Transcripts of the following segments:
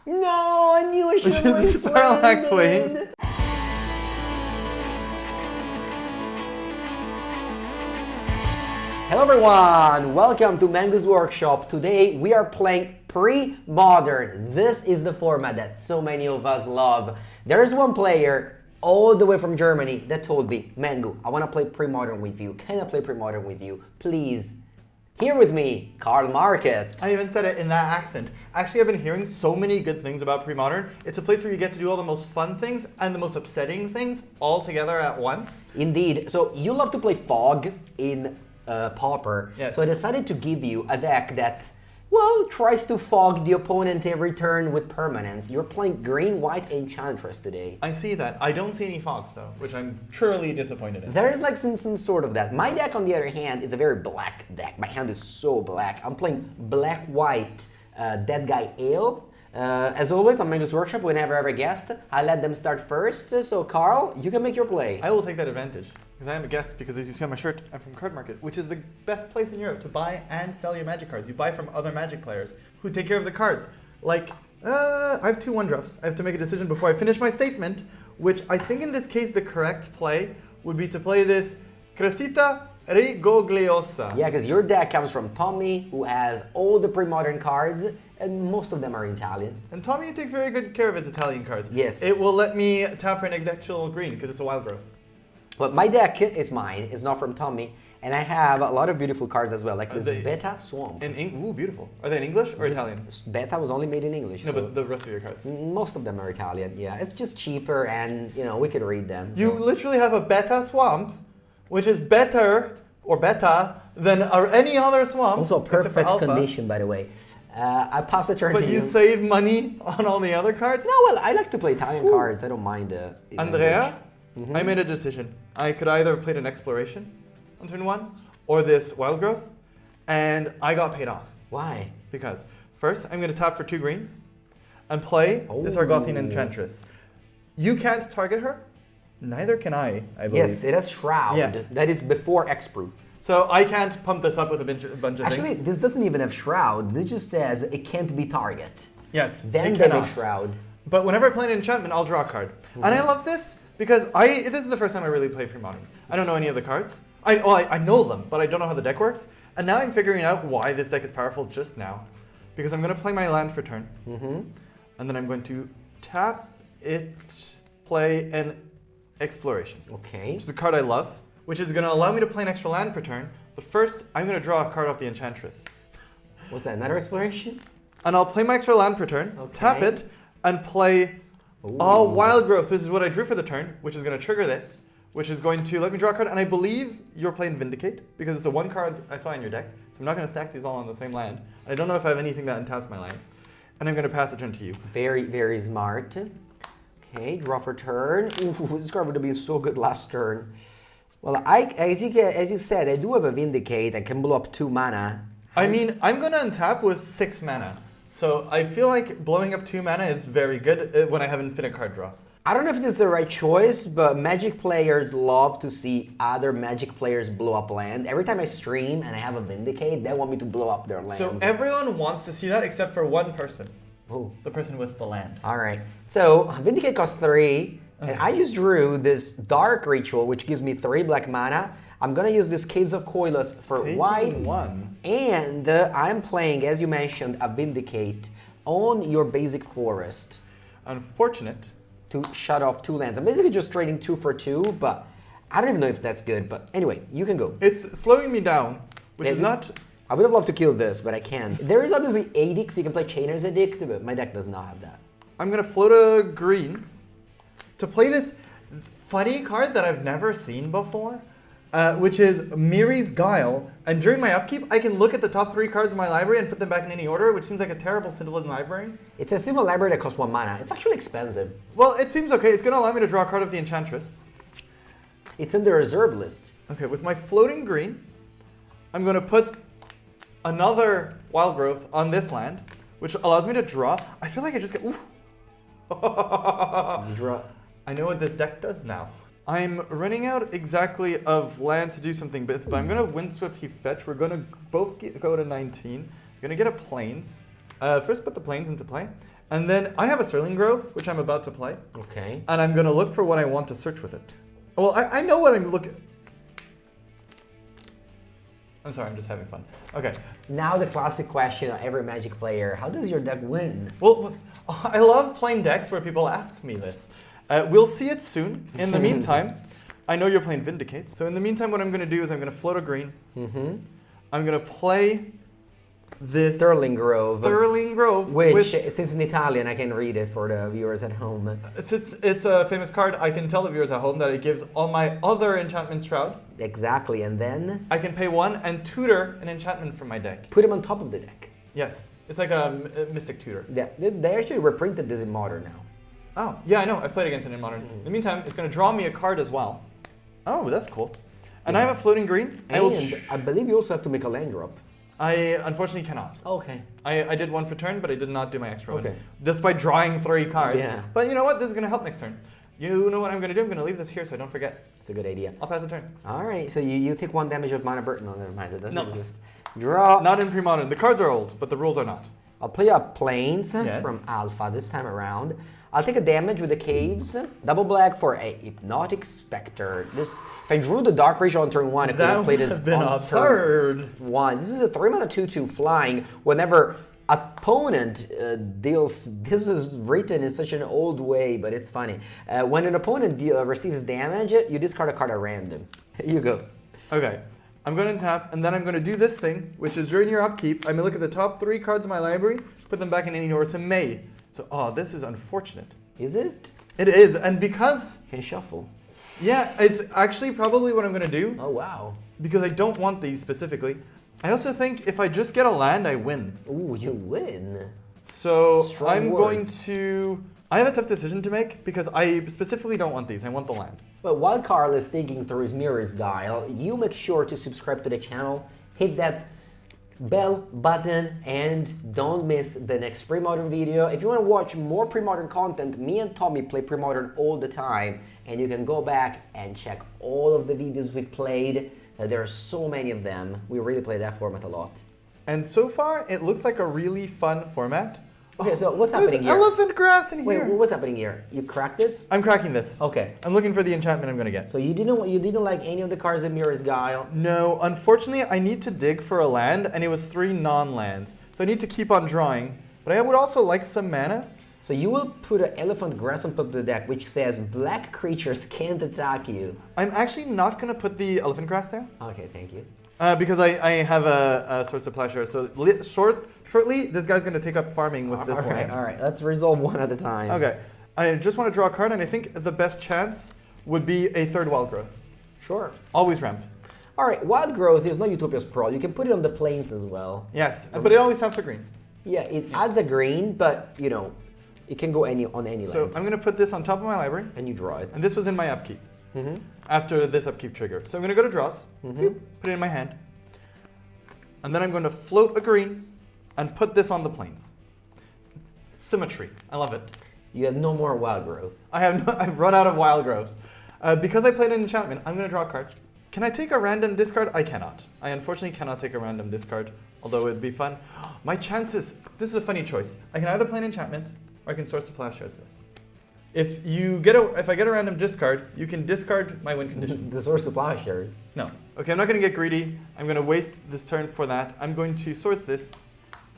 No, I knew I should have Which is Parallax Wave. Hello everyone, welcome to Mengu's workshop. Today we are playing Premodern. This is the format that so many of us love. There's one player all the way from Germany that told me, Mengu, I want to play Premodern with you. Can I play Premodern with you? Please. Here with me, Karl Market. I even said it in that accent. Actually, I've been hearing so many good things about Premodern. It's a place where you get to do all the most fun things and the most upsetting things all together at once. Indeed. So you love to play Fog in Pauper. Yes. So I decided to give you a deck that, well, tries to fog the opponent every turn with permanence. You're playing green-white Enchantress today. I see that. I don't see any fogs though, which I'm truly disappointed in. There is like some sort of that. My deck, on the other hand, is a very black deck. My hand is so black. I'm playing black-white Deadguy Ale. As always, on Mengu's workshop, whenever I have a guest, I let them start first. So Karl, you can make your play. I will take that advantage. Because I am a guest, because as you see on my shirt, I'm from Card Market, which is the best place in Europe to buy and sell your Magic cards. You buy from other Magic players who take care of the cards. Like, I have two 1-drops. I have to make a decision before I finish my statement, which I think in this case the correct play would be to play this Crescita Rigogliosa. Yeah, because your deck comes from Tommy, who has all the Premodern cards, and most of them are Italian. And Tommy takes very good care of his Italian cards. Yes. It will let me tap for an additional green, because it's a wild growth. But my deck is mine, it's not from Tommy, and I have a lot of beautiful cards as well, like this Beta Swamp. Ooh, beautiful. Are they in English or Italian? Beta was only made in English. No, so but the rest of your cards. most of them are Italian, yeah. It's just cheaper and, you know, we could read them. You literally have a Beta Swamp, which is better, or beta, than any other swamp. Also except for perfect alpha. condition, by the way. I pass the turn to But you. you save money on all the other cards? No, well, I like to play Italian cards. I don't mind. Andrea, I made a decision. I could either have played an Exploration on turn 1, or this Wild Growth, and I got paid off. Why? Because first, I'm going to tap for 2 green, and play this Argothian Enchantress. You can't target her, neither can I believe. Yes, it has Shroud. Yeah. That is before X-Proof. So I can't pump this up with a bunch of Actually, things. this doesn't even have Shroud. This just says it can't be target. Yes, Then it they cannot. make Shroud. But whenever I play an enchantment, I'll draw a card. And I love this because this is the first time I really play Premodern. I don't know any of the cards. I know them, but I don't know how the deck works. And now I'm figuring out why this deck is powerful just now. Because I'm going to play my land for turn. And then I'm going to tap it, play an Exploration. Okay. Which is a card I love, which is going to allow me to play an extra land per turn. But first, I'm going to draw a card off the Enchantress. What's that, another Exploration? And I'll play my extra land per turn, tap it, and play a Wild Growth. This is what I drew for the turn, which is going to trigger this, which is going to let me draw a card. And I believe you're playing Vindicate, because it's the one card I saw in your deck. So I'm not going to stack these all on the same land. And I don't know if I have anything that untaps my lands. And I'm going to pass the turn to you. Very, very smart. Okay, draw for turn. Ooh, this card would have been so good last turn. Well, as you said, I do have a Vindicate. I can blow up 2 mana. I mean, I'm going to untap with 6 mana. So I feel like blowing up 2 mana is very good when I have infinite card draw. I don't know if it's the right choice, but Magic players love to see other Magic players blow up land. Every time I stream and I have a Vindicate, they want me to blow up their lands. So everyone wants to see that except for one person. Oh. The person with the land. All right. So Vindicate costs 3, and I just drew this Dark Ritual, which gives me 3 black mana. I'm going to use this Caves of Koilos for white. 1. And I'm playing, as you mentioned, a Vindicate on your basic forest. Unfortunate. To shut off 2 lands. I'm basically just trading 2 for 2, but I don't even know if that's good. But anyway, you can go. It's slowing me down, which is not... I would have loved to kill this, but I can't. There is obviously Adix, you can play Chainer's Edict, but my deck does not have that. I'm going to float a green to play this funny card that I've never seen before, which is Miri's Guile. And during my upkeep, I can look at the top 3 cards in my library and put them back in any order, which seems like a terrible Citadel library. It's a simple library that costs 1 mana. It's actually expensive. Well, it seems okay. It's going to allow me to draw a card of the Enchantress. It's in the reserve list. Okay, with my floating green, I'm going to put another Wild Growth on this land, which allows me to draw. I feel like I just get... Ooh. Draw. I know what this deck does now. I'm running out exactly of land to do something, but I'm going to Windswept Heap Fetch. We're going to both go to 19. I'm going to get a Plains. First put the Plains into play, And then I have a Sterling Grove, which I'm about to play. Okay. And I'm going to look for what I want to search with it. Well, I know what I'm looking... I'm sorry, I'm just having fun. Okay. Now the classic question of every Magic player, how does your deck win? Well, I love playing decks where people ask me this. We'll see it soon. In the meantime, I know you're playing Vindicate. So in the meantime, what I'm going to do is I'm going to float a green. I'm going to play this Sterling Grove. Sterling Grove. Which, since it's in Italian, I can read it for the viewers at home. It's a famous card. I can tell the viewers at home that it gives all my other enchantments Shroud. Exactly, and then? I can pay 1 and tutor an enchantment from my deck. Put them on top of the deck. Yes. It's like a Mystic Tutor. Yeah, they actually reprinted this in Modern now. Oh, yeah, I know. I played against it in Modern. In the meantime, it's going to draw me a card as well. Oh, that's cool. And I have a floating green. And I believe you also have to make a land drop. I unfortunately cannot. Okay. I did 1 for turn, but I did not do my extra Okay. one. Just by drawing 3 cards. Yeah. But you know what? This is going to help next turn. You know what I'm going to do? I'm going to leave this here so I don't forget. It's a good idea. I'll pass the turn. All right, so you take 1 damage with Mana Burton. No, never mind. It doesn't exist. Draw. Not in Premodern. The cards are old, but the rules are not. I'll play a Plains Yes. from Alpha this time around. I'll take a damage with the Caves. Double black for a Hypnotic Spectre. This, if I drew the Dark Ritual on turn 1, I could have played this been on absurd. turn 1. This is a 3-mana 2/2 flying. Whenever opponent deals, this is written in such an old way, but it's funny. When an opponent receives damage, you discard a card at random. Here you go. Okay. I'm going to tap, and then I'm going to do this thing, which is during your upkeep, I'm going to look at the top 3 cards of my library, put them back in any order to May. So, oh, this is unfortunate. Is it? It is, and because... You can shuffle. Yeah, it's actually probably what I'm going to do. Oh, wow. Because I don't want these specifically. I also think if I just get a land, I win. Ooh, you win. So Strong I'm words. going to... I have a tough decision to make because I specifically don't want these. I want the land. But while Carl is thinking through his Mirror's Guile, you make sure to subscribe to the channel, hit that bell button, and don't miss the next Premodern video. If you want to watch more Premodern content, me and Tommy play Premodern all the time, and you can go back and check all of the videos we've played. There are so many of them. We really play that format a lot. And so far, it looks like a really fun format. Okay, so what's happening here? There's elephant grass in Wait, here. what's happening here? You cracked this? I'm cracking this. Okay. I'm looking for the enchantment I'm going to get. So you didn't like any of the cards in Mirror's Guile? No, unfortunately, I need to dig for a land, and it was 3 non-lands. So I need to keep on drawing. But I would also like some mana. So you will put an elephant grass on top of the deck, which says black creatures can't attack you. I'm actually not going to put the elephant grass there. Okay, thank you. Because I have a source of pleasure. So shortly, this guy's going to take up farming with this land. All right. Let's resolve one at a time. Okay. I just want to draw a card, and I think the best chance would be a 3rd Wild Growth. Sure. Always ramp. All right, Wild Growth is not Utopia's Pro. You can put it on the plains as well. Yes, but it always taps for green. Yeah, it adds a green, but, you know, it can go on any So land. I'm going to put this on top of my library. And you draw it. And this was in my upkeep. After this upkeep trigger. So I'm going to go to draws, put it in my hand, and then I'm going to float a green and put this on the plains. Symmetry. I love it. You have no more Wild Growth. I've run out of wild growths. Because I played an enchantment, I'm going to draw a card. Can I take a random discard? I cannot. I unfortunately cannot take a random discard, although it'd be fun. My chances, this is a funny choice. I can either play an enchantment, or I can source to plowshares this. If I get a random discard, you can discard my win condition. The Source of Plowshares. No. Okay, I'm not going to get greedy. I'm going to waste this turn for that. I'm going to source this.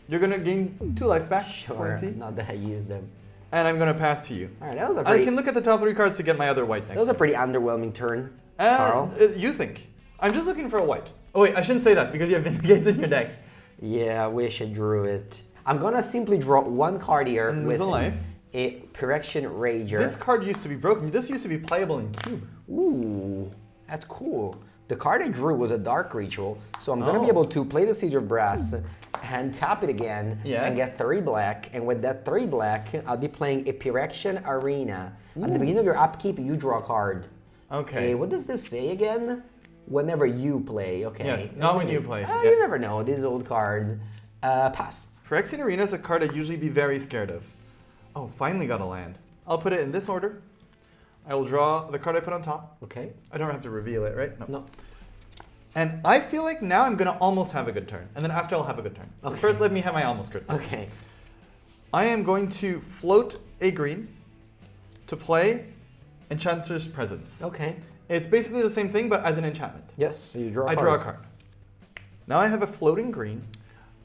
You're going to gain 2 life back. Sure, 20. not that I use them. And I'm going to pass to you. All right, that was a I pretty, can look at the top 3 cards to get my other white next that was a turn. pretty underwhelming turn, Carl. You think. I'm just looking for a white. Oh wait, I shouldn't say that because you have Vindicates in your deck. Yeah, I wish I drew it. I'm gonna simply draw 1 card here And with lose a life. a Correction Rager. This card used to be broken. This used to be playable in cube. Ooh, that's cool. The card I drew was a Dark Ritual, so I'm gonna be able to play the Siege of Brass and tap it again and get 3 black. And with that 3 black, I'll be playing a Pyrexian Arena. At the beginning of your upkeep, you draw a card. Okay. What does this say again? Whenever you play, okay. Yes, not when you play. You never know, these old cards. Pass. Phyrexian Arena is a card I'd usually be very scared of. Oh, finally got a land. I'll put it in this order. I will draw the card I put on top. Okay. I don't have to reveal it, right? No. And I feel like now I'm going to almost have a good turn. And then after I'll have a good turn. Okay. First, let me have my almost good turn. Okay. I am going to float a green to play Enchantress Presence. Okay. It's basically the same thing, but as an enchantment. Yes, so you draw a I card. draw a card. Now I have a floating green.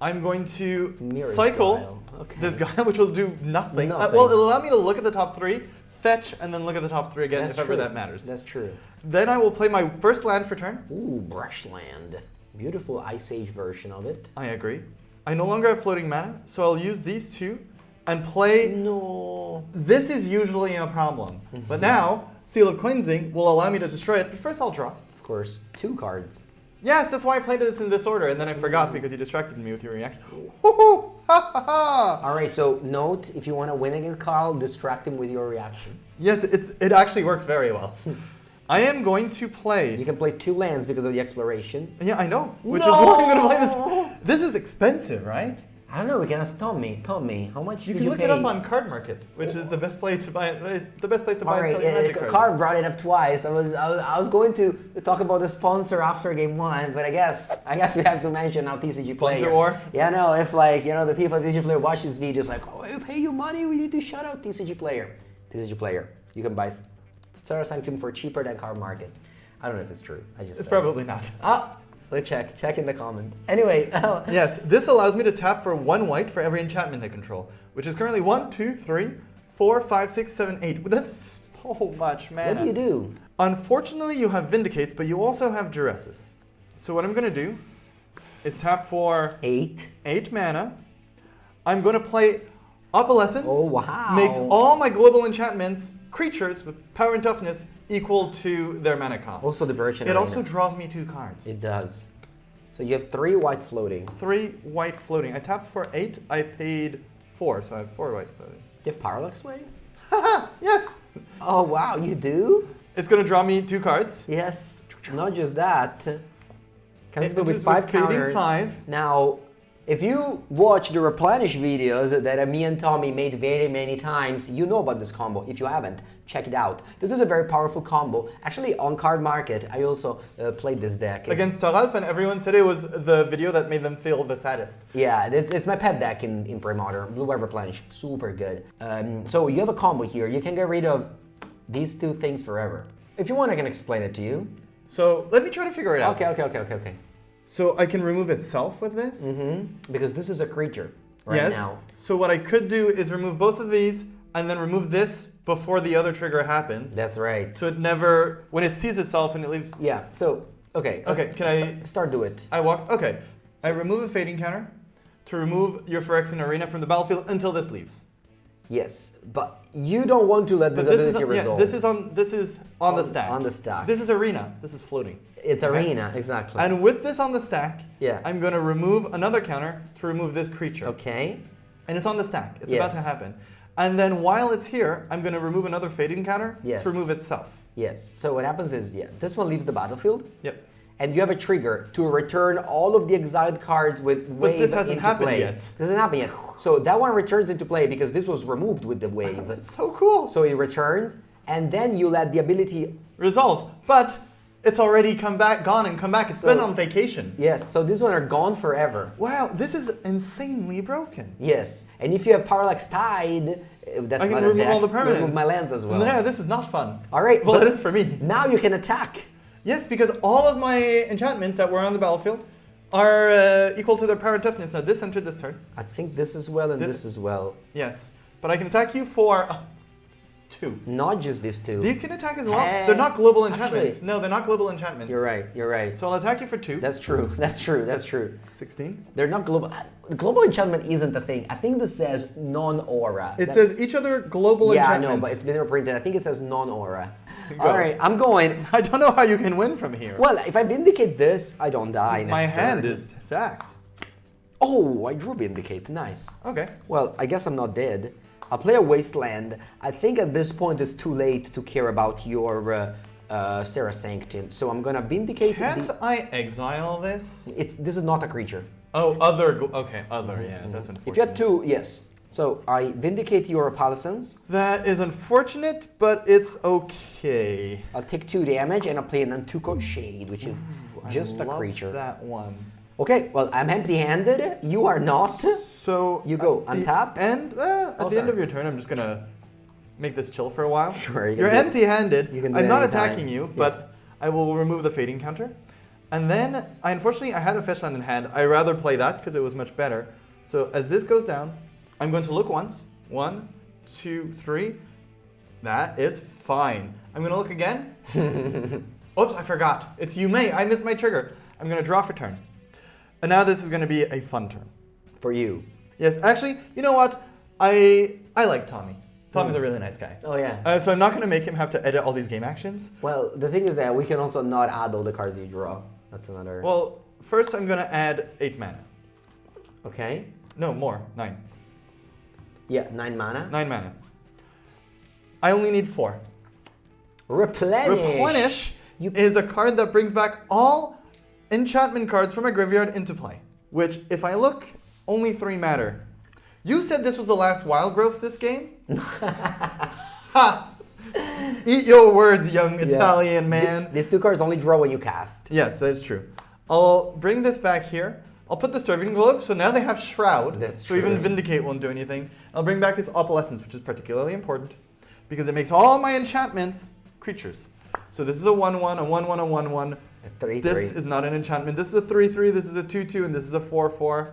I'm going to Mirror cycle style. Okay. this guy, which will do nothing. Nothing. Well, it'll allow me to look at the top three, fetch, and then look at the top three again, That's if ever true. that matters. That's true. Then I will play my first land for turn. Ooh, Brushland. Beautiful Ice Age version of it. I agree. I no longer have floating mana, so I'll use these two and play. No. This is usually a problem. But now, Seal of Cleansing will allow me to destroy it, but first I'll draw. Of course, 2 cards. Yes, that's why I played it in this order, and then I forgot because you distracted me with your reaction. Hoo-hoo! Ha ha ha! All right, so note, if you want to win against Carl, distract him with your reaction. Yes, it actually works very well. I am going to play. You can play 2 lands because of the exploration. Yeah, I know. Which No! is why I'm going to play this. This is expensive, right? I don't know, we can ask Tommy. Tommy, how much You did can you look pay? it up on Card Market, which is the best place to buy. The best place to buy All and right, sell your Magic cards. Carl brought it up twice. I was going to talk about the sponsor after game 1, but I guess we have to mention now TCG Player. Sponsor war? Yeah, no, if like the people at TCG Player watch this video, it's like, oh, we pay you money, we need to shout out TCG Player. TCG Player, you can buy Sarah Sanctum for cheaper than Card Market. I don't know if it's true. It's probably not. Let's check in the comment. Anyway, Yes, this allows me to tap for 1 white for every enchantment I control, which is currently 1, 2, 3, 4, 5, 6, 7, 8. That's so much mana. what do you do? Unfortunately, you have Vindicates, but you also have Duresses. So what I'm going to do is tap for 8. 8 mana. I'm going to play Opalescence. Oh, wow. Makes all my global enchantments creatures with power and toughness equal to their mana cost. Also the Virgin It Arena. also draws me 2 cards. It does. So you have 3 white floating. 3 white floating. I tapped for 8. I paid 4, so I have 4 white floating. Do you have Parallax waiting? Haha! Yes! Oh wow, you do? It's going to draw me 2 cards. Yes. Not just that. Comes It with is 5 fading counters. 5. Now, if you watch the replenish videos that me and Tommy made very many times, you know about this combo. If you haven't, check it out. This is a very powerful combo. Actually, on Card Market, I also played this deck. Against Taralf, and everyone said it was the video that made them feel the saddest. Yeah, it's my pet deck in Premodern. Blue White Replenish, super good. So you have a combo here. You can get rid of these 2 things forever. If you want, I can explain it to you. So let me try to figure it out. Okay. So I can remove itself with this? Because this is a creature right Yes. now. So what I could do is remove both of these and then remove this before the other trigger happens. That's right. So it never, when it sees itself and it leaves. Yeah, so, okay. Okay, can I Start do it. I walk, okay. I remove a fading counter to remove your Phyrexian Arena from the battlefield until this leaves. Yes, but you don't want to let this But ability resolve. this is on the stack. On the stack. This is Arena. This is floating. It's Okay. Arena, exactly. And with this on the stack, Yeah. I'm going to remove another counter to remove this creature. Okay. And it's on the stack. It's about to Yes. happen. And then while it's here, I'm going to remove another fading counter Yes. to remove itself. Yes, so what happens is, this one leaves the battlefield, Yep. and you have a trigger to return all of the exiled cards with wave this hasn't into happened play. yet. This hasn't happened yet. So that one returns into play because this was removed with the wave. That's so cool. So it returns, and then you let the ability. Resolve. But it's already come back, gone and come back. It's So- been on vacation. Yes, so these one are gone forever. Wow, this is insanely broken. Yes, and if you have Parallax Tide, that's I can not a remove deck. all the permanents. Remove my lands as well. Yeah, this is not fun. All right, Well, but it is for me. now you can attack. Yes, because all of my enchantments that were on the battlefield are equal to their power and toughness. Now this entered this turn. I think this as well and This- this as well. Yes, but I can attack you for 2. Not just these 2. These can attack as well. Hey, They're not global enchantments. actually- No, they're not global enchantments. You're right, you're right. So I'll attack you for 2. That's true, that's true, that's true. 16. They're not global. Global enchantment isn't a thing. I think this says non-aura. It says each other global Yeah, I enchantments. know, but it's been reprinted. I think it says non-aura. Go. All right, I'm going. I don't know how you can win from here. Well, if I Vindicate this, I don't die. My next hand turn. is stacked. Oh, I drew Vindicate. Nice. Okay. Well, I guess I'm not dead. I'll play a Wasteland. I think at this point it's too late to care about your Sarah Sanctum. So I'm gonna Vindicate. Can't I exile this? This is not a creature. Oh, other. Okay, other. Yeah, that's unfortunate. If you had 2, yes. So I Vindicate your Palisades. That is unfortunate, but it's okay. I'll take 2 damage and I'll play an Antuco Shade, which is just I a love creature. That one. Okay, well, I'm empty-handed. You are not. So You go untap. And at the end sorry. of your turn, I'm just gonna make this chill for a while. Sure, you can You're do it. empty-handed. You can do I'm it not anytime. attacking you, Yeah. but I will remove the fading counter. And then, unfortunately, I had a fetch land in hand. I rather play that because it was much better. So as this goes down, I'm going to look once. 1, 2, 3. That is fine. I'm gonna look again. Oops, I forgot. It's you may. I missed my trigger. I'm gonna draw for turn. And now this is gonna be a fun turn. For you. Yes, actually, you know what? I like Tommy. Tommy's a really nice guy. Oh, yeah. So I'm not gonna make him have to edit all these game actions. Well, the thing is that we can also not add all the cards you draw. That's another... Well, first I'm gonna add 8 mana. Okay. No, more. 9. Yeah, 9 mana. 9 mana. I only need 4. Replenish. Replenish is a card that brings back all enchantment cards from my graveyard into play. Which, if I look, only 3 matter. You said this was the last wild growth this game? Ha! Eat your words, young Italian man. These 2 cards only draw when you cast. Yes, that is true. I'll bring this back here. I'll put the Starving Glove, so now they have Shroud. That's so true. even Vindicate won't do anything. I'll bring back this Opalescence, which is particularly important, because it makes all my enchantments creatures. So this is a 1-1, a 1-1, a 1-1. A 3-3. This is not an enchantment. This is a 3-3, this is a 2-2, and this is a 4-4.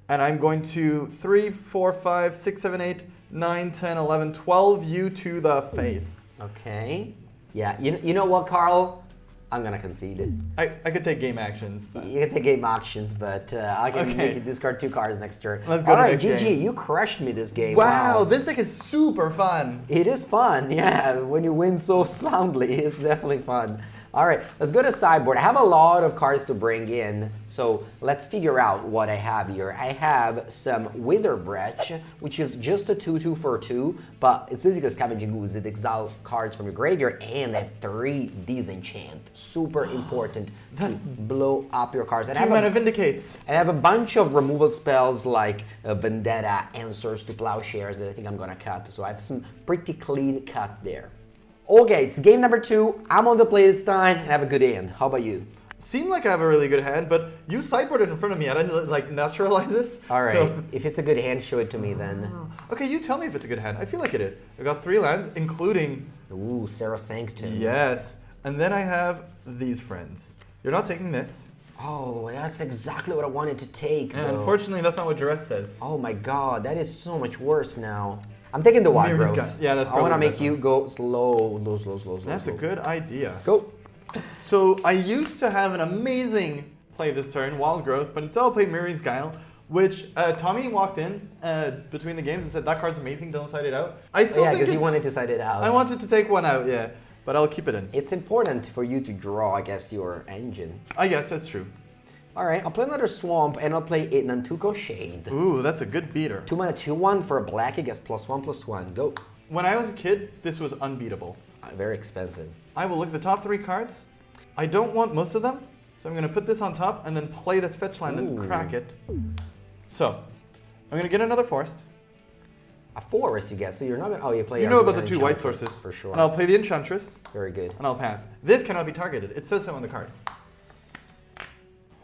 And I'm going to 3, 4, 5, 6, 7, 8, 9, 10, 11, 12 you to the face. Okay. Yeah, you know what, Carl? I'm gonna concede. I could take game actions. But You can take game actions, but I can Okay. make you discard 2 cards next turn. Let's go All to right, next GG, game. you crushed me this game. wow, this deck is super fun. It is fun, yeah. When you win so soundly, it's definitely fun. All right, let's go to sideboard. I have a lot of cards to bring in, so let's figure out what I have here. I have some Witherbreach, which is just a 2-2 for 2, but it's basically a Scavenging Ooze. It exiles cards from your graveyard, and I have 3 Disenchant. Super important to blow up your cards. And I 2 have mana Vindicates. I have a bunch of removal spells like Vendetta, Answers to Plowshares that I think I'm gonna cut. So I have some pretty clean cut there. Okay, it's game number 2. I'm on the play this time and I have a good hand. How about you? Seem like I have a really good hand, but you sideboarded in front of me. I didn't like naturalize this. All right, So- if it's a good hand, show it to me then. Okay, you tell me if it's a good hand. I feel like it is. I got 3 lands, including Ooh, Sarah Sanctum. yes, and then I have these friends. You're not taking this. Oh, that's exactly what I wanted to take, And though. unfortunately, that's not what Duress says. Oh my god, that is so much worse now. I'm taking the wild Miri's growth. got- yeah, that's I want to probably the make best you one. go slow. That's a good idea. Go. So I used to have an amazing play this turn, Wild Growth, but instead I'll play Miri's Guile, which Tommy walked in between the games and said, that card's amazing, don't side it out. I still Yeah, think because you it's- wanted to side it out. I wanted to take one out, yeah, but I'll keep it in. It's important for you to draw, I guess, your engine. I guess that's true. All right, I'll play another Swamp, and I'll play a Nantuko Shade. Ooh, that's a good beater. 2 mana, 2/1 for a black, it gets +1/+1. Go. When I was a kid, this was unbeatable. Very expensive. I will look at the top 3 cards. I don't want most of them, so I'm going to put this on top and then play this fetch land and Ooh. crack it. So, I'm going to get another forest. A forest you get, so you're not gonna. Oh, you play. You know about the an 2 white Enchantress, sources. for sure. And I'll play the Enchantress, Very good. and I'll pass. This cannot be targeted. It says so on the card.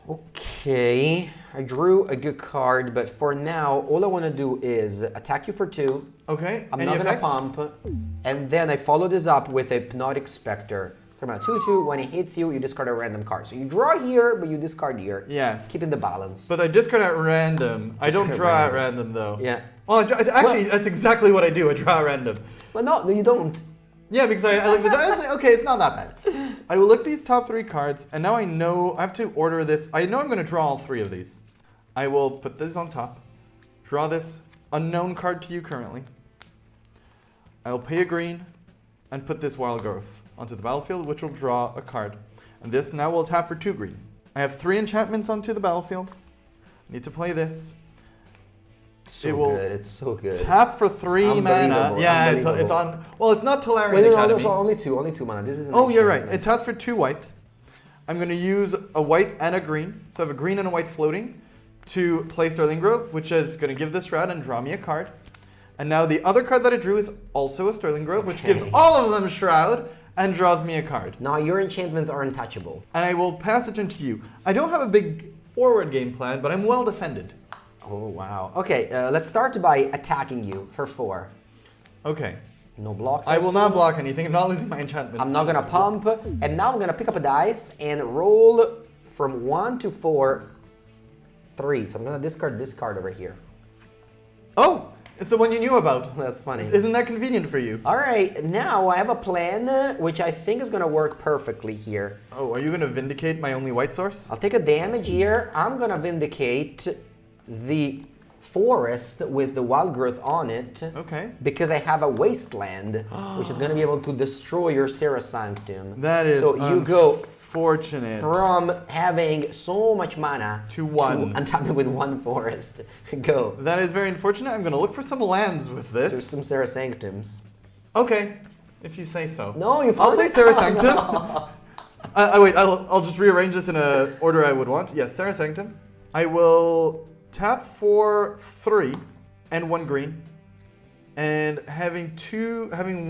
Okay, I drew a good card, but for now, all I want to do is attack you for 2. Okay, I'm any not gonna effects? pump, and then I follow this up with a Hypnotic Spectre. So about 2/2. When it hits you, you discard a random card. So you draw here, but you discard here. Yes. Keeping the balance. But I discard at random. I don't Discard at draw at random, though. Yeah. Well, actually, that's exactly what I do. I draw at random. But no, you don't. Yeah, because I look at the dice, like, okay, it's not that bad. I will look at these top 3 cards, and now I know I have to order this. I know I'm going to draw all 3 of these. I will put this on top, draw this unknown card to you currently. I will pay a green, and put this Wild Growth onto the battlefield, which will draw a card. And this now will tap for 2 green. I have 3 enchantments onto the battlefield. I need to play this. So It will good. It's so good. Tap for 3 mana. Unbelievable, Yeah, it's unbelievable. on. Well, it's not Tolarian Wait, no, Academy. no, only 2. Only 2 mana. This is. Oh, you're right. It taps for 2 white. I'm going to use a white and a green. So I have a green and a white floating to play Sterling Grove, which is going to give this Shroud and draw me a card. And now the other card that I drew is also a Sterling Grove, which gives all of them Shroud and draws me a card. Now your enchantments are untouchable. And I will pass it turn to you. I don't have a big forward game plan, but I'm well defended. Oh, wow. Okay, let's start by attacking you for 4. Okay. No blocks. I will not assume. block anything. I'm not losing my enchantment. I'm not gonna pump, and now I'm gonna pick up a dice and roll from 1 to 4, 3. So I'm gonna discard this card over here. Oh, it's the one you knew about. That's funny. Isn't that convenient for you? All right, now I have a plan which I think is gonna work perfectly here. Oh, are you gonna vindicate my only white source? I'll take a damage here. I'm gonna vindicate the forest with the wild growth on it. Okay. Because I have a wasteland, which is gonna be able to destroy your Serra Sanctum. That is so you go fortunate. from having so much mana To 1. to untap it with 1 forest. Go. That is very unfortunate. I'm gonna look for some lands with this. There's some Serra Sanctums. Okay, if you say so. No, you I'll play Serra Sanctum. No. Wait, I'll just rearrange this in a order I would want. Yes, Serra Sanctum. I will tap for 3 and 1 green. And having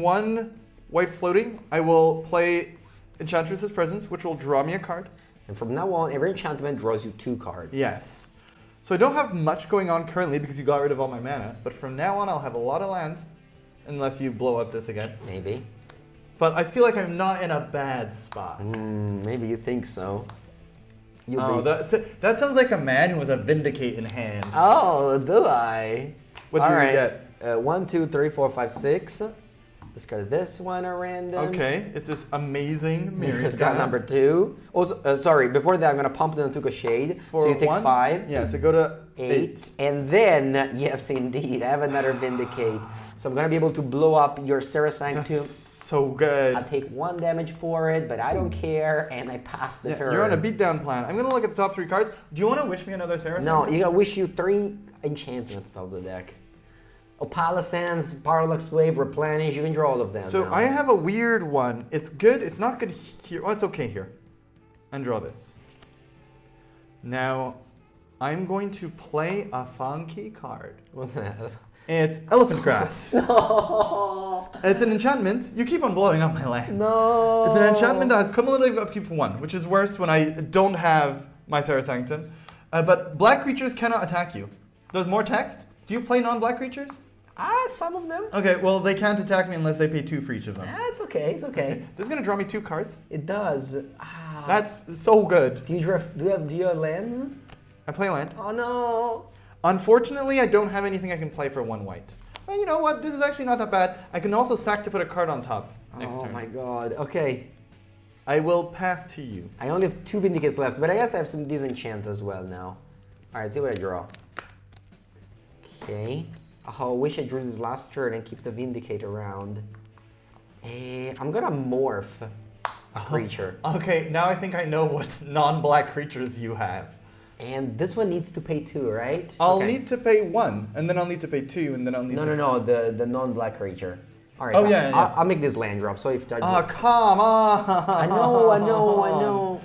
1 white floating, I will play Enchantress's Presence, which will draw me a card. And from now on, every enchantment draws you 2 cards. Yes. So I don't have much going on currently because you got rid of all my mana. But from now on, I'll have a lot of lands, unless you blow up this again. Maybe. But I feel like I'm not in a bad spot. Maybe you think so. That sounds like a man who has a Vindicate in hand. Oh, do I? What do you get? 1, 2, 3, 4, 5, 6. Discard this one at random. Okay, it's this amazing mirror. Discard number 2. Also, sorry, before that, I'm going to pump it into a shade. So you take 5. Yeah, so go to 8. And then, yes, indeed, I have another Vindicate. So I'm going to be able to blow up your Serra Sanctum. That's so good. I'll take 1 damage for it, but I don't care, and I pass the turn. You're on a beatdown plan. I'm going to look at the top 3 cards. Do you want to wish me another Serra No, Sanctum? you gotta wish you 3 enchantments on top of the deck. Opala Sands, Parallax Wave, Replenish, you can draw all of them. So now. I have a weird one. It's good. It's not good here. Oh, it's okay here. And draw this. Now, I'm going to play a funky card. What's that? It's Elephant Grass. No! It's an enchantment. You keep on blowing up my lands. No! It's an enchantment that has cumulative upkeep 1, which is worse when I don't have my Serra Sanctum. But black creatures cannot attack you. There's more text. Do you play non-black creatures? Some of them. Okay, well, they can't attack me unless they pay 2 for each of them. It's okay, it's okay. This is going to draw me 2 cards. It does. That's so good. Do you have lands? I play land. Oh no! Unfortunately, I don't have anything I can play for 1 white. But you know what? This is actually not that bad. I can also sack to put a card on top next turn. Oh my god. Okay. I will pass to you. I only have 2 Vindicates left, but I guess I have some disenchant as well now. Alright, see what I draw. Okay. Oh, I wish I drew this last turn and keep the Vindicate around. I'm gonna morph a creature. Okay, now I think I know what non-black creatures you have. And this one needs to pay 2, right? I'll Okay. need to pay 1, and then I'll need to pay 2, and then I'll need to... No, the non-black creature. Alright, Oh, so yeah, yes. I'll make this land drop, so if I Oh, come on! I know.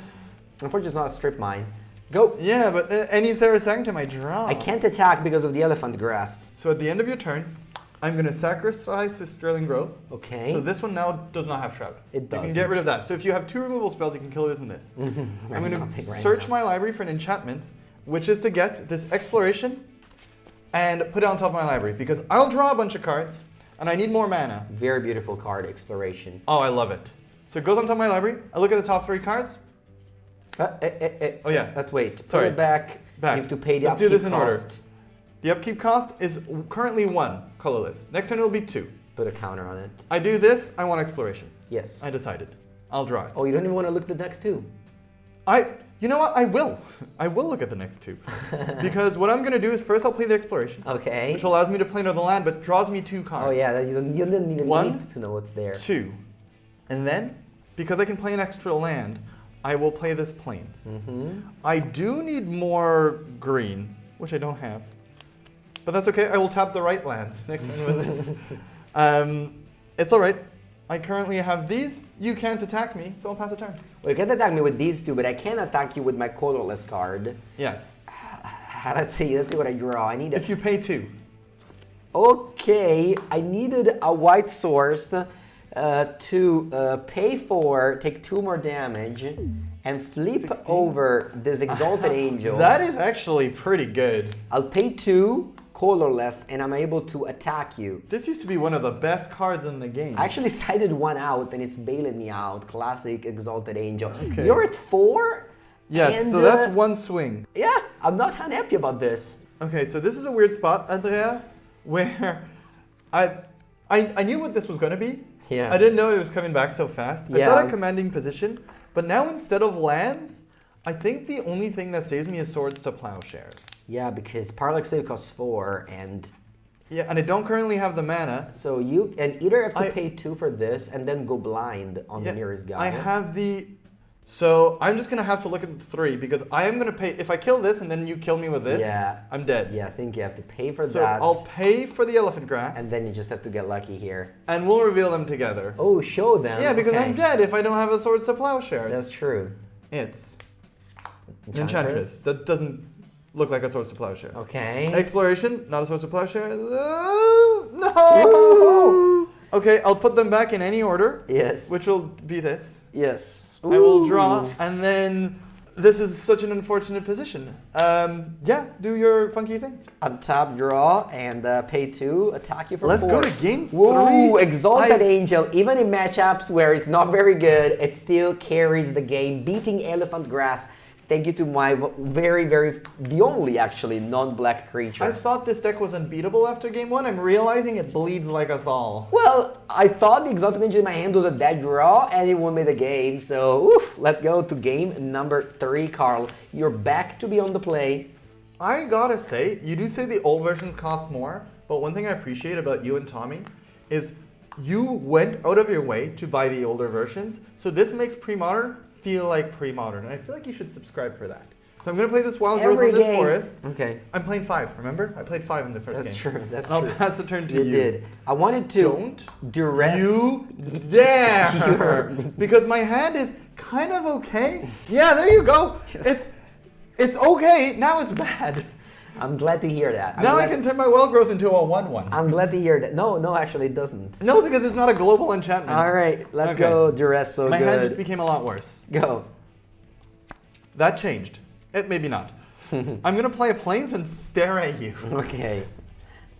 Unfortunately, it's not a strip mine. Go! Yeah, but any Serra Sanctum I draw. I can't attack because of the elephant grass. So at the end of your turn, I'm going to sacrifice this Sterling Grove. Okay. So this one now does not have Shroud. It You can doesn't. get rid of that. So if you have 2 removal spells, you can kill this and this. I'm going to search my library for an enchantment, which is to get this Exploration and put it on top of my library. Because I'll draw a bunch of cards, and I need more mana. Very beautiful card, Exploration. Oh, I love it. So it goes on top of my library. I look at the top 3 cards. Oh yeah. Let's wait. Sorry. Pull back. Back. You have to pay the Let's do upkeep this in order. cost. The upkeep cost is currently 1 colorless. Next turn it'll be 2. Put a counter on it. I do this, I want Exploration. Yes. I decided. I'll draw it. Oh, you don't even want to look at the next 2? You know what? I will. I will look at the next 2. Because what I'm going to do is first I'll play the Exploration. Okay. Which allows me to play another land, but draws me 2 cards. Oh yeah, you didn't even 1, need to know what's there. 2. And then, because I can play an extra land, I will play this Plains. I do need more green, which I don't have. But that's okay, I will tap the right lands next turn with this. It's alright. I currently have these. You can't attack me, so I'll pass a turn. Well, you can attack me with these 2, but I can attack you with my colorless card. Yes. Let's see what I draw. I need If you pay 2. Okay, I needed a white source. to pay 4, take 2 more damage, and flip 16. over this Exalted Angel. That is actually pretty good. I'll pay 2, colorless, and I'm able to attack you. This used to be one of the best cards in the game. I actually sided 1 out, and it's bailing me out. Classic Exalted Angel. Okay. You're at 4? Yes, and, so that's 1 swing. Yeah, I'm not unhappy about this. Okay, so this is a weird spot, Andrea, where I knew what this was going to be. Yeah. I didn't know it was coming back so fast. I Yeah. thought a commanding position, but now instead of lands, I think the only thing that saves me is Swords to Plowshares. Yeah, because Parallax save costs 4, and Yeah, and I don't currently have the mana. so you and either have to pay 2 for this and then go blind on Yeah, the nearest guy. I have the... So I'm just going to have to look at the 3 because I am going to pay... If I kill this and then you kill me with this, Yeah. I'm dead. Yeah, I think you have to pay for So that. I'll pay for the Elephant Grass And then you just have to get lucky here. and we'll reveal them together. Oh, show them. Yeah, because Okay. I'm dead if I don't have a Swords to Plowshares. That's true. It's Enchantress. Enchantress. That doesn't look like a Swords to Plowshares. Okay. Exploration, not a Swords to Plowshares. No! Okay, I'll put them back in any order, Yes. which will be this. Yes. I will Ooh. draw, and then this is such an unfortunate position. Yeah, do your funky thing. Untap, draw, and pay 2, attack you for Let's 4. go to game 3. Whoa, Exalted Angel, even in matchups where it's not very good, it still carries the game, beating Elephant Grass. Thank you to my the only actually non-black creature. I thought this deck was unbeatable after game 1. I'm realizing it bleeds like us all. Well, I thought the Exalted Angel in my hand was a dead draw, and it won me the game. So, oof, let's go to game number 3, Carl. You're back to be on the play. I gotta say, you do say the old versions cost more, but one thing I appreciate about you and Tommy is you went out of your way to buy the older versions, so this makes Premodern feel like Premodern, and I feel like you should subscribe for that. So I'm gonna play this Wild Growth Every in this game. forest. Okay. I'm playing 5, remember? I played 5 in the first game. That's true. That's and true. I'll pass the turn to You you. did. I wanted to Don't duress. you dare! Because my hand is kind of okay. Yeah, there you go. It's okay. Now it's bad. I'm glad to hear that. Now I can turn my Wild Growth into a 1/1. I'm glad to hear that. No, actually it doesn't. No, because it's not a global enchantment. All right, let's Okay. go duress so My good. hand just became a lot worse. Go. That changed. It maybe not. I'm gonna play a Plains and stare at you. Okay.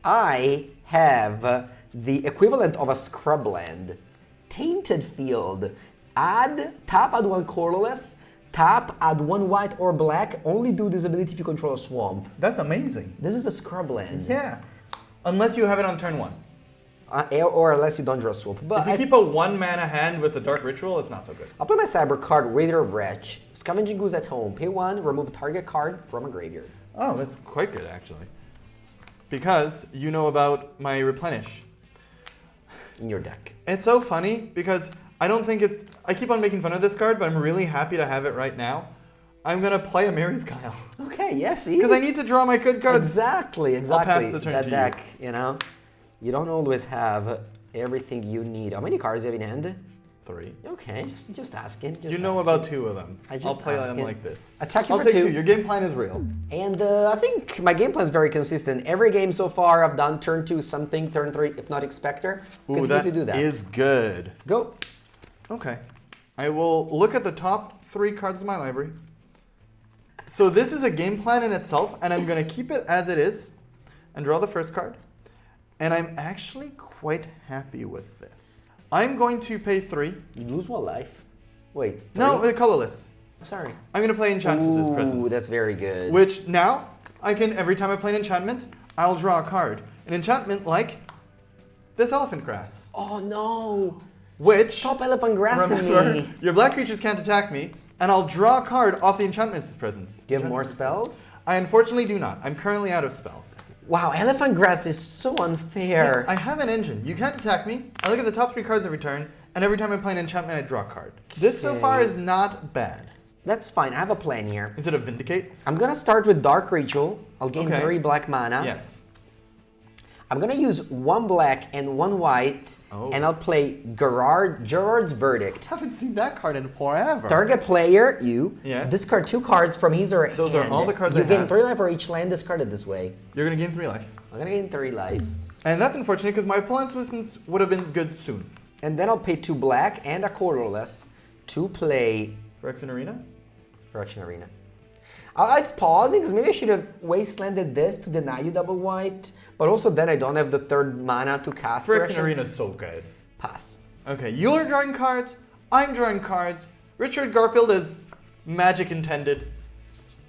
I have the equivalent of a scrubland. Tainted Field. Tap, add 1 colorless. Tap, add 1 white or black. Only do this ability if you control a swamp. That's amazing. This is a scrubland. Yeah. Unless you have it on turn 1. Or unless you don't draw a swamp. But If you keep a 1 mana hand with a Dark Ritual, it's not so good. I'll play my cyber card, Raider Wretch. Scavenging Goose at home. Pay 1, remove a target card from a graveyard. Oh, that's quite good actually. Because you know about my Replenish. In your deck. It's so funny because I don't think it. I keep on making fun of this card, but I'm really happy to have it right now. I'm gonna play a Mary's Kyle. Okay, yes, Because I need to draw my good cards. Exactly. pass the turn that to you. deck, you know, you don't always have everything you need. How many cards do you have in hand? 3. Okay, just asking. Just You know asking. about 2 of them. I I'll just play them asking. like this. Attack you I'll for take 2. 2. Your game plan is real. And I think my game plan is very consistent. Every game so far, I've done turn 2 something, turn 3 if not Expector. Ooh, Continue to do that. is good. Go. Okay. I will look at the top 3 cards of my library. So this is a game plan in itself, and I'm going to keep it as it is and draw the first card. And I'm actually quite happy with this. I'm going to pay 3. You lose 1 life. Wait. 3? No, colorless. Sorry. I'm going to play Enchantess's Ooh, Presence. that's very good. Which now, I can, every time I play an enchantment, I'll draw a card. An enchantment like this Elephant Grass. Oh no. Which, Stop Elephant Grass in remember, me. your black creatures can't attack me, and I'll draw a card off the Enchantment's Presence. Do you have more spells? I unfortunately do not. I'm currently out of spells. Wow, Elephant Grass is so unfair. I have an engine. You can't attack me. I look at the top 3 cards every turn, and every time I play an enchantment, I draw a card. This so far Okay. is not bad. That's fine. I have a plan here. Is it a Vindicate? I'm gonna start with Dark Ritual. I'll gain Okay. 3 black mana. Yes. I'm gonna use 1 black and 1 white, Oh. and I'll play Gerard's Verdict. Haven't seen that card in forever. Target player, you, Yes. discard 2 cards from his or her Those are hand. all the cards You I gain have. 3 life for each land discarded this way. You're going to gain 3 life. I'm gonna gain 3 life. And that's unfortunate because my opponent's would have been good soon. And then I'll pay 2 black and a colorless to play Phyrexian Arena? Phyrexian Arena. I was pausing because maybe I should have wastelanded this to deny you double white, but also then I don't have the 3rd mana to cast Phyrexian Arena is so good. Pass. Okay, you're drawing cards, I'm drawing cards. Richard Garfield is magic intended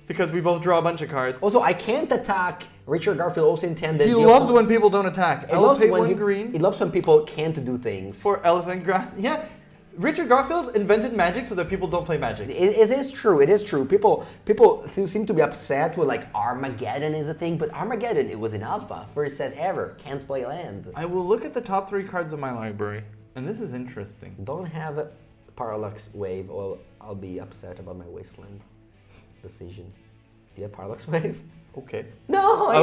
because we both draw a bunch of cards. Also, I can't attack. Richard Garfield also intended. He loves when people don't attack. He loves when people can't do things. For elephant grass. Yeah. Richard Garfield invented magic so that people don't play magic. It is true. It is true. People seem to be upset with like Armageddon is a thing, but Armageddon, it was in alpha, first set ever. Can't play lands. I will look at the top 3 cards of my library, and this is interesting. Don't have a Parallax Wave, or I'll be upset about my wasteland decision. Do you have Parallax Wave? Okay. No, I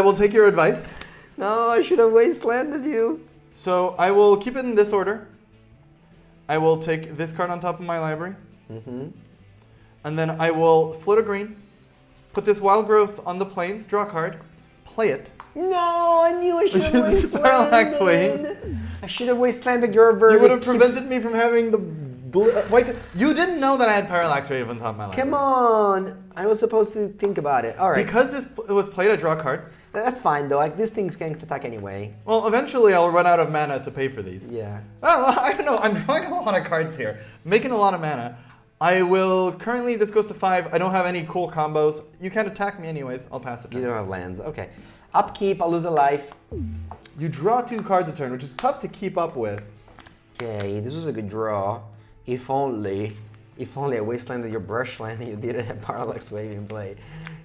will take your advice. No, I should have wastelanded you. So I will keep it in this order. I will take this card on top of my library. And then I will float a green, put this Wild Growth on the plains, draw a card, play it. No, I knew I should have wastelanded. Parallax Wave. I should have wastelanded your verdict. You would have prevented me from having the white. You didn't know that I had Parallax Wave on top of my library. Come on. I was supposed to think about it. All right. Because this was played, I draw a card. That's fine though. Like these things can't attack anyway. Well, eventually I'll run out of mana to pay for these. Yeah. Well, I don't know. I'm drawing a lot of cards here, making a lot of mana. I will currently. This goes to 5. I don't have any cool combos. You can't attack me anyways. I'll pass it. You don't have lands. Okay. Upkeep. I'll lose a life. You draw 2 cards a turn, which is tough to keep up with. Okay, this was a good draw. If only I wastelanded your brushland and you didn't have Parallax Wave in play,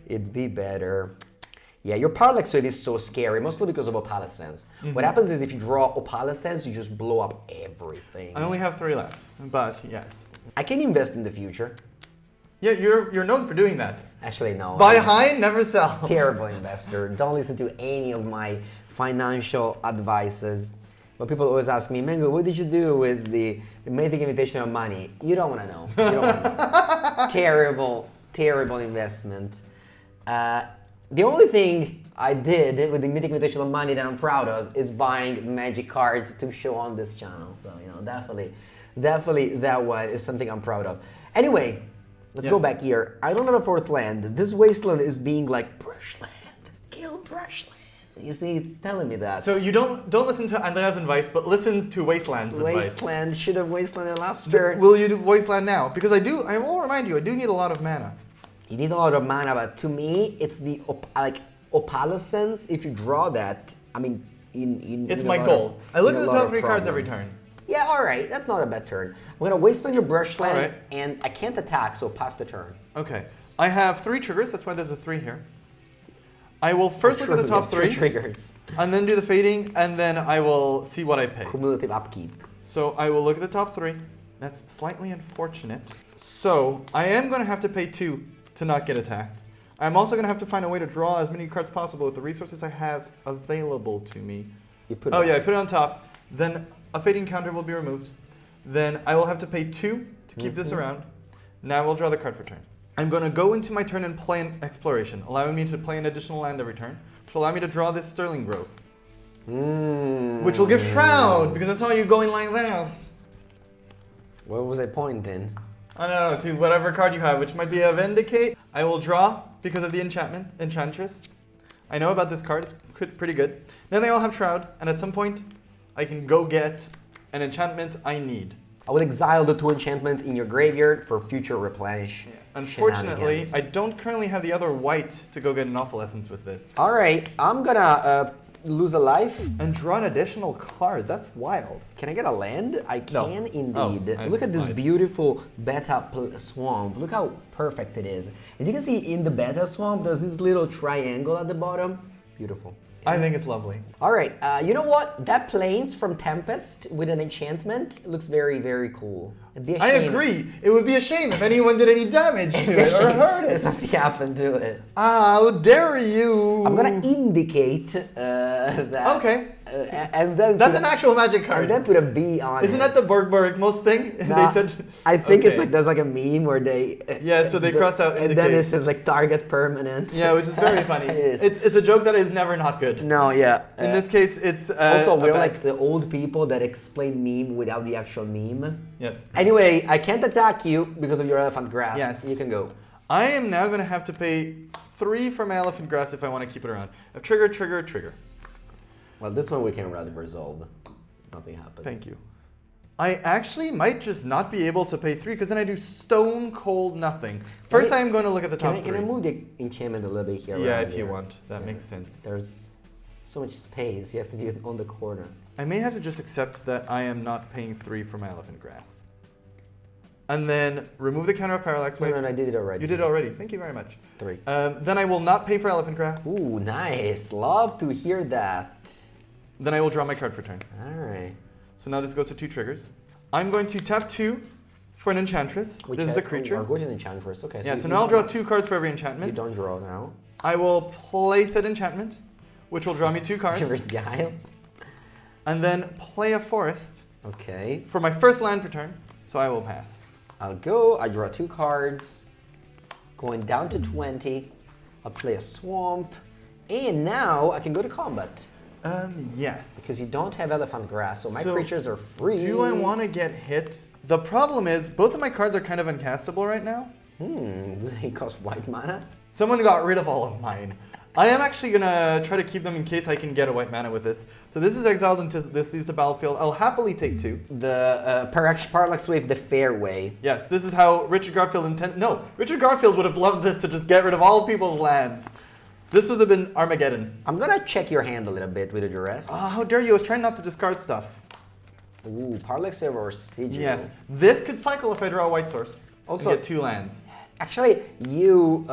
it'd be better. Yeah, your Parallax Wave is so scary, mostly because of Opalescence. What happens is if you draw Opalescence, you just blow up everything. I only have 3 left, but yes. I can invest in the future. Yeah, you're known for doing that. Actually, no. Buy high, never sell. Terrible investor. Don't listen to any of my financial advices. But people always ask me, Mengu, what did you do with the Mythic Invitational money? You don't want to know. You don't want to know. Terrible, terrible investment. The only thing I did with the Mythic Invitational money that I'm proud of is buying magic cards to show on this channel. So, you know, definitely that one is something I'm proud of. Anyway, let's go back here. I don't have a 4th land. This wasteland is being like, brushland, kill brushland. You see, it's telling me that. So you don't listen to Andrea's advice, but listen to Wasteland's advice. Wasteland, should have wastelanded last turn. Will you do Wasteland now? Because I will remind you, I do need a lot of mana. You need a lot of mana, but to me, it's the Opalescence. If you draw that, I mean, it's my goal. I look at the top 3 cards every turn. Yeah, all right, that's not a bad turn. I'm gonna wasteland your brushland, and I can't attack, so pass the turn. Okay, I have 3 triggers. That's why there's a 3 here. I will first look at the top 3 triggers, and then do the fading, and then I will see what I pay. Cumulative upkeep. So I will look at the top 3. That's slightly unfortunate. So I am going to have to pay 2 to not get attacked. I'm also going to have to find a way to draw as many cards possible with the resources I have available to me. You put I put it on top. Then a fading counter will be removed. Then I will have to pay 2 to keep this around. Now we'll draw the card for turn. I'm going to go into my turn and play an Exploration, allowing me to play an additional land every turn, which will allow me to draw this Sterling Grove. Which will give Shroud, because I saw you going like this. What was I pointing? I don't know, to whatever card you have, which might be a Vindicate. I will draw because of the enchantment, Enchantress. I know about this card, it's pretty good. Then they all have Shroud, and at some point, I can go get an enchantment I need. I will exile the 2 enchantments in your graveyard for future replenish. Yeah. Unfortunately, I don't currently have the other white to go get an Opalescence with this. All right, I'm gonna lose a life. And draw an additional card, that's wild. Can I get a land? I can indeed. Oh, Look at this beautiful beta swamp. Look how perfect it is. As you can see in the beta swamp, there's this little triangle at the bottom. Beautiful. I think it's lovely. All right, you know what? That plains from Tempest with an enchantment looks very, very cool. It'd be a I shame. agree. It would be a shame if anyone did any damage to it or hurt it. If something happened to it. How dare you? I'm gonna indicate that. Okay, and then That's an actual magic card. and then put a B on it. Isn't that the most thing? Nah, They said. I think it's Okay. like there's like a meme where they Yeah, so they cross out and then indicate. it says like target permanent. Yeah, which is very funny. It is. It's a joke that is never not good. No, yeah. In this case, it's Also, a we're bad- like the old people that explain meme without the actual meme. Yes. Anyway, I can't attack you because of your elephant grass. Yes. You can go. I am now going to have to pay 3 for my elephant grass if I want to keep it around. A trigger, trigger, trigger. Well, this one we can rather resolve. Nothing happens. Thank you. I actually might just not be able to pay 3 because then I do stone cold nothing. First, I am going to look at the top Can I 3. move the enchantment a little bit here? Yeah, around if you there? want. That makes sense. There's so much space. You have to be on the corner. I may have to just accept that I am not paying 3 for my elephant grass. And then remove the counter of Parallax. No, I did it already. You did it already. Thank you very much. 3. Then I will not pay for elephant grass. Ooh, nice. Love to hear that. Then I will draw my card for turn. All right. So now this goes to 2 triggers. I'm going to tap 2 for an Enchantress. This is a creature. Or go to the Enchantress. Okay. Yeah, you- so you now I'll don't- draw 2 cards for every You enchantment. don't draw now. I will play said enchantment, which will draw me 2 cards. River's Guile. And then play a forest Okay. for my first land per turn. So I will pass. I'll go. I draw 2 cards. Going down to 20. I'll play a swamp. And now I can go to combat. Yes. Because you don't have elephant grass, so my So, creatures are free. Do I want to get hit? The problem is both of my cards are kind of uncastable right now. Do they cost white mana? Someone got rid of all of mine. I am actually going to try to keep them in case I can get a white mana with this. So this is exiled into this is the battlefield. I'll happily take 2. The Parallax Wave, the fairway. Yes, this is how Richard Garfield intended. No, Richard Garfield would have loved this to just get rid of all people's lands. This would have been Armageddon. I'm gonna check your hand a little bit with a duress. Oh, how dare you? I was trying not to discard stuff. Ooh, Parallax Wave or Sigil. Yes, this could cycle if I draw a white source. Also- And get 2 lands. Actually, you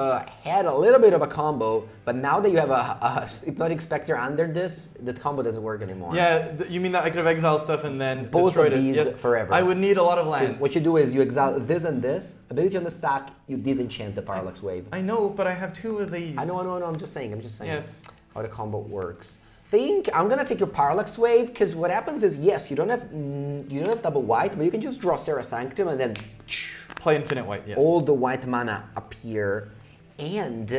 had a little bit of a combo, but now that you have a Hypnotic Spectre under this, the combo doesn't work anymore. Yeah, you mean that I could have exiled stuff and then Both destroyed of these it? Yes. forever. I would need a lot of So lands. what you do is you exile this and this. Ability on the stack, you disenchant the Parallax Wave. I know, but I have 2 of these. I know, I'm just saying. Yes. How the combo works. I'm gonna take your Parallax Wave because what happens is yes, you don't have double white, but you can just draw Serra Sanctum and then Play infinite white, yes. all the white mana appear. And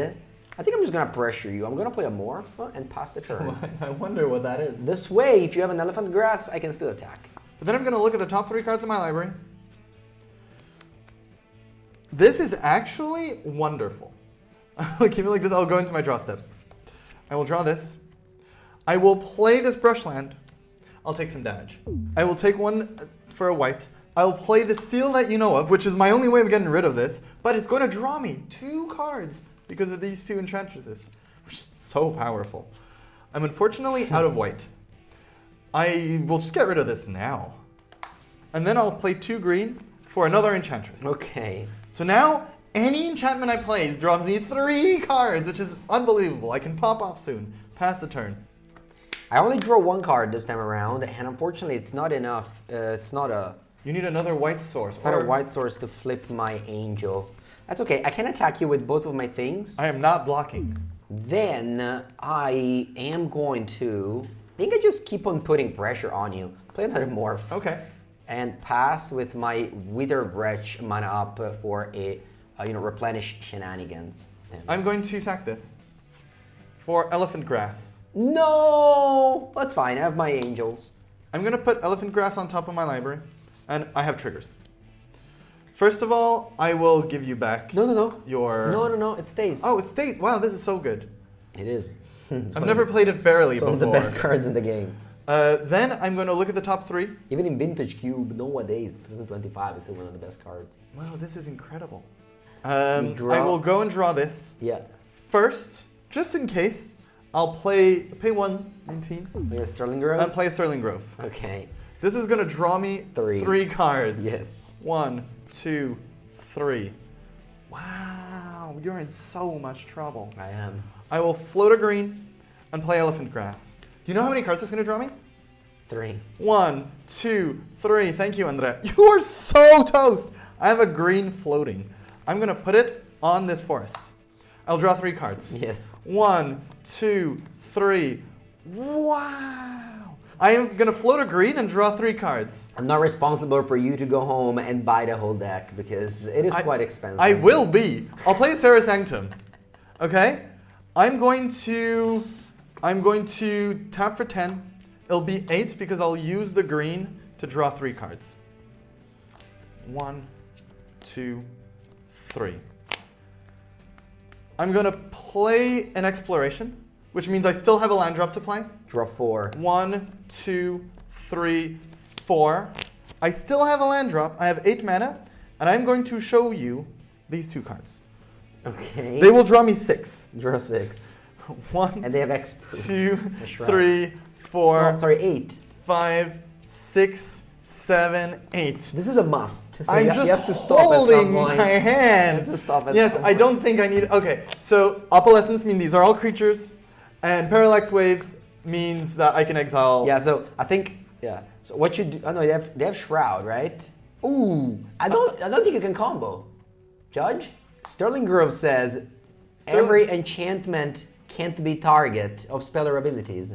I think I'm just gonna pressure you. I'm gonna play a Morph and pass the turn. I wonder what that is. This way, if you have an Elephant Grass, I can still attack. But then I'm going to look at the top 3 cards in my library. This is actually wonderful. I'll keep it like this. I'll go into my draw step. I will draw this. I will play this brush land. I'll take some damage. I will take 1 for a white. I will play the Seal That You Know Of, which is my only way of getting rid of this. But it's going to draw me 2 cards because of these 2 Enchantresses, which is so powerful. I'm unfortunately out of white. I will just get rid of this now. And then I'll play 2 green for another Enchantress. Okay. So now, any enchantment I play draws me 3 cards, which is unbelievable. I can pop off soon. Pass the turn. I only draw 1 card this time around, and unfortunately, it's not enough. It's not a You need another white source. It's not a white source to flip my angel. That's okay. I can attack you with both of my things. I am not blocking. Then I am going to. I think I just keep on putting pressure on you. Play another morph. Okay. And pass with my Wither Wretch mana up for a replenish shenanigans. I'm going to sack this for Elephant Grass. No, that's fine. I have my angels. I'm going to put Elephant Grass on top of my library, and I have triggers. First of all, I will give you back No. your... No. It stays. Oh, it stays. Wow, this is so good. It is. I've never played it fairly It's one before. of the best cards in the game. Then I'm going to look at the top 3. Even in Vintage Cube, nowadays, 2025 is still one of the best cards. Wow, this is incredible. You draw- I will go and draw this. Yeah. First, just in case, I'll pay 1, 19, Play a Sterling Grove? and play a Sterling Grove. Okay. This is going to draw me 3. 3 cards. Yes. 1, 2, 3. Wow, you're in so much trouble. I am. I will float a green and play Elephant Grass. Do you know how many cards it's going to draw me? 3. 1, 2, 3. Thank you, Andrea. You are so toast. I have a green floating. I'm going to put it on this forest. I'll draw 3 cards. Yes. 1, 2, 3. Wow. I am going to float a green and draw 3 cards. I'm not responsible for you to go home and buy the whole deck because it is quite expensive. I will be. I'll play Sarah Sanctum. Okay? I'm going to tap for 10. It'll be 8 because I'll use the green to draw 3 cards. 1, 2, 3. I'm going to play an Exploration, which means I still have a land drop to play. Draw 4. 1, 2, 3, 4. I still have a land drop. I have 8 mana, and I'm going to show you these 2 cards. Okay. They will draw me 6. Draw 6. 1, And they have 2, 3, 4, Oh, sorry, 8. 5, 6, 7, 8. This is a must. So I'm you just have to stop holding at some point. my hand. You have to stop at Yes, some I don't think I need. Okay, so Opalescence mean these are all creatures, and Parallax Waves means that I can exile. Yeah, so I think, yeah. So what you do, oh no, they have Shroud, right? Ooh, I don't think you can combo. Judge? Sterling Grove says, every enchantment can't be target of speller abilities.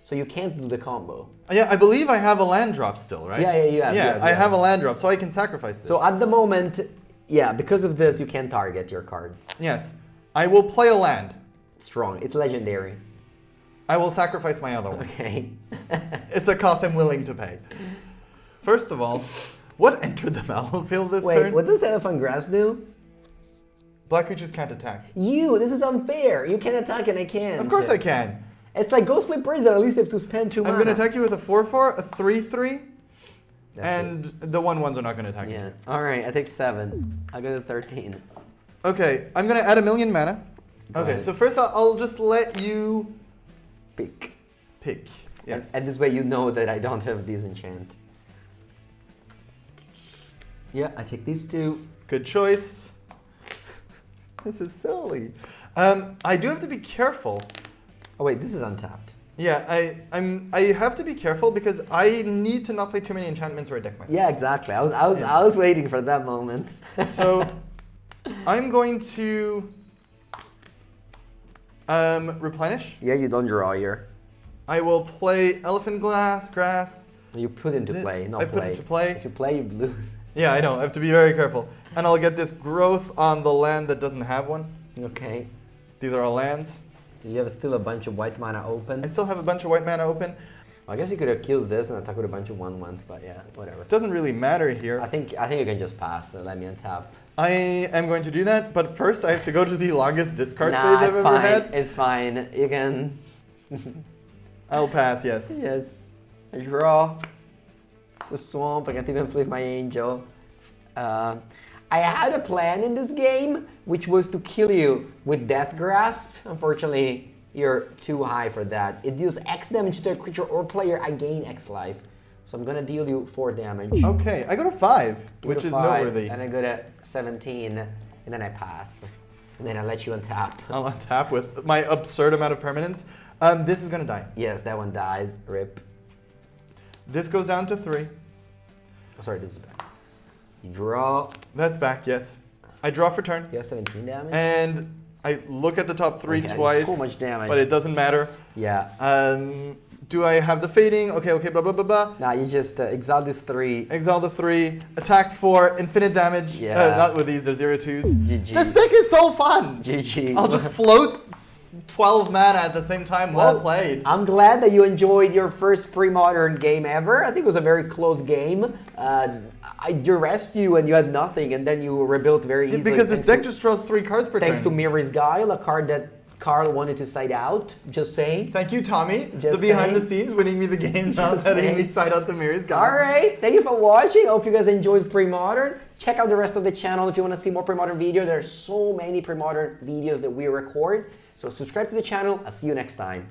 So you can't do the combo. Yeah, I believe I have a land drop still, right? Yeah, you have. Yeah, I have a land drop, so I can sacrifice this. So at the moment, yeah, because of this, you can target your cards. Yes, I will play a land. Strong. It's legendary. I will sacrifice my other one. Okay. It's a cost I'm willing to pay. First of all, what entered the battlefield this Wait, turn? what does Elephant Grass do? Black creatures can't attack. This is unfair. You can attack and I can't. Of course I can. It's like Ghostly Prison. At least you have to spend 2 mana. I'm going to attack you with a 4/4, a 3/3, That's and the 1/1s are not going to attack Yeah. you. All right, I take 7. I go to 13. Okay, I'm going to add 1,000,000 mana. Go Okay, ahead. so first I'll just let you Pick. pick. Yes. And this way you know that I don't have disenchant. Yeah, I take these 2. Good choice. This is silly. I do have to be careful. Oh wait, this is untapped. Yeah, I have to be careful because I need to not play too many enchantments or I deck myself. Yeah, exactly. I was waiting for that moment. So I'm going to replenish. Yeah, you don't draw here. I will play Elephant Grass. You put into This- play, not I play. put into play. If you play, you lose. Yeah, I know. I have to be very careful. And I'll get this growth on the land that doesn't have one. Okay. These are all lands. You have still a bunch of white mana open. I still have a bunch of white mana open. I guess you could have killed this and attack with a bunch of 1/1s, but yeah, whatever. It doesn't really matter here. I think you can just pass. So let me untap. I am going to do that, but first I have to go to the longest discard phase Nah, I've it's ever fine. had. It's fine. You can. I'll pass, yes. Yes. I draw. It's a swamp. I can't even flip my angel. I had a plan in this game, which was to kill you with Death Grasp. Unfortunately, you're too high for that. It deals X damage to a creature or player. I gain X life. So I'm gonna deal you 4 damage. Okay, I go to 5, You which go to is 5, noteworthy. And I go to 17, and then I pass. And then I let you untap. I'll untap with my absurd amount of permanence. This is going to die. Yes, that one dies. Rip. This goes down to 3. Oh, sorry, this is back. You draw. That's back, yes. I draw for turn. You have 17 damage? And I look at the top 3 Okay, twice. so much damage. But it doesn't matter. Yeah. Do I have the fading? Okay, blah, blah, blah, blah. Now you just exile this 3. Exile the 3. Attack 4. Infinite damage. Yeah. Not with these, they're 0/2s. GG. This deck is so fun. GG. I'll just float 12 mana at the same time. Well played. I'm glad that you enjoyed your first pre-modern game ever. I think it was a very close game. I duressed you and you had nothing, and then you rebuilt very easily. Because this thanks deck to- just draws 3 cards per Thanks to turn. Mirror's Guile, a card that Carl wanted to side out. Just saying. Thank you, Tommy. Just the behind saying. the scenes, winning me the game, not Just letting saying. me side out the mirrors. All right, thank you for watching. Hope you guys enjoyed Premodern. Check out the rest of the channel if you want to see more Premodern videos. There are so many Premodern videos that we record. So subscribe to the channel. I'll see you next time.